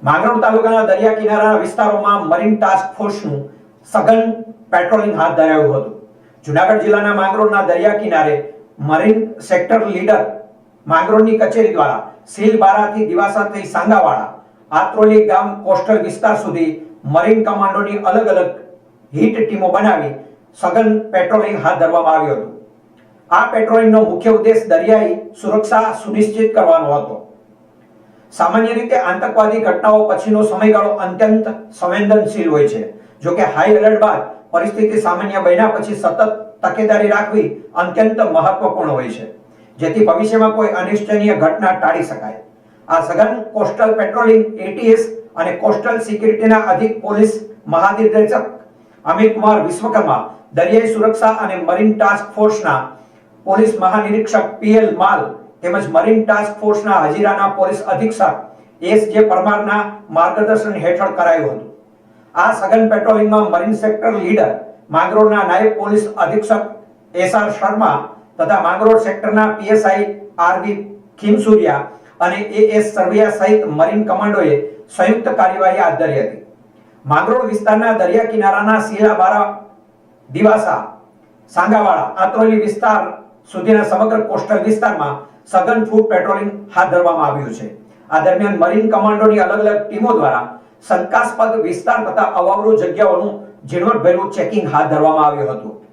માંગરોળ તાલુકાના દરિયા કિનારાના વિસ્તારોમાં મરીન ટાસ્ક ફોર્સનું સઘન પેટ્રોલિંગ હાથ ધરાયું હતું. જૂનાગઢ જિલ્લાના માંગરોળના દરિયા કિનારે મરીન સેક્ટર લીડર માંગરોળની કચેરી દ્વારા સીલબારાથી દિવાસા થઈ સાંગાવાડા આત્રોલી ગામ કોસ્ટલ વિસ્તાર સુધી મરીન કમાન્ડોની અલગ અલગ હિટ ટીમો બનાવી સઘન પેટ્રોલિંગ હાથ ધરવામાં આવ્યું હતું. આ પેટ્રોલિંગનો મુખ્ય ઉદ્દેશ દરિયાઈ સુરક્ષા સુનિશ્ચિત કરવાનો હતો. સામાન્ય રીતે આતંકવાદી ઘટનાઓ પછીનો સમયગાળો અત્યંત સંવેદનશીલ હોય છે. જો કે હાઈ એલર્ટ બાદ પરિસ્થિતિ સામાન્ય બન્યા પછી સતત તકેદારી રાખવી અત્યંત મહત્વપૂર્ણ હોય છે, જેથી ભવિષ્યમાં કોઈ અનિચ્છનીય ઘટના ટાળી શકાય. આ સઘન કોસ્ટલ પેટ્રોલિંગ એટીએસ અને કોસ્ટલ સિક્યુરિટીના અધિક પોલીસ મહાનિર્દેશક અમિત કુમાર વિશ્વકર્મા, દરિયાઈ સુરક્ષા અને મરીન ટાસ્ક ફોર્સના પોલીસ મહાનિરીક્ષક પીએલ માલ તેમજ મરીન ટાસ્ક ફોર્સના હજીરાના પોલીસ અધિક્ષક એસ.જે. પરમારના માર્ગદર્શન હેઠળ કરાયું હતું. આ સઘન પેટ્રોલિંગમાં મરીન સેક્ટર લીડર માંગરોળના નાયબ પોલીસ અધિક્ષક એસ.આર. શર્મા તથા માંગરોળ સેક્ટરના પીએસઆઈ આર.વી. ખીમસુરિયા અને એ.એસ. સરવૈયા સહિત મરીન કમાન્ડોએ સંયુક્ત કાર્યવાહી હાથ ધરી હતી. માંગરોળ વિસ્તારના દરિયા કિનારાના સીલાબારા, દિવાસા, સાંગાવાડા, આત્રોલી વિસ્તાર સુધીના સમગ્ર કોસ્ટલ વિસ્તારમાં સઘન ફૂટ પેટ્રોલિંગ હાથ ધરવામાં આવ્યું છે. આ દરમિયાન મરીન કમાન્ડોની અલગ અલગ ટીમો દ્વારા શંકાસ્પદ વિસ્તાર તથા અવાવરૂ જગ્યાઓનું ઝીણવટભર્યું ચેકિંગ હાથ ધરવામાં આવ્યું હતું.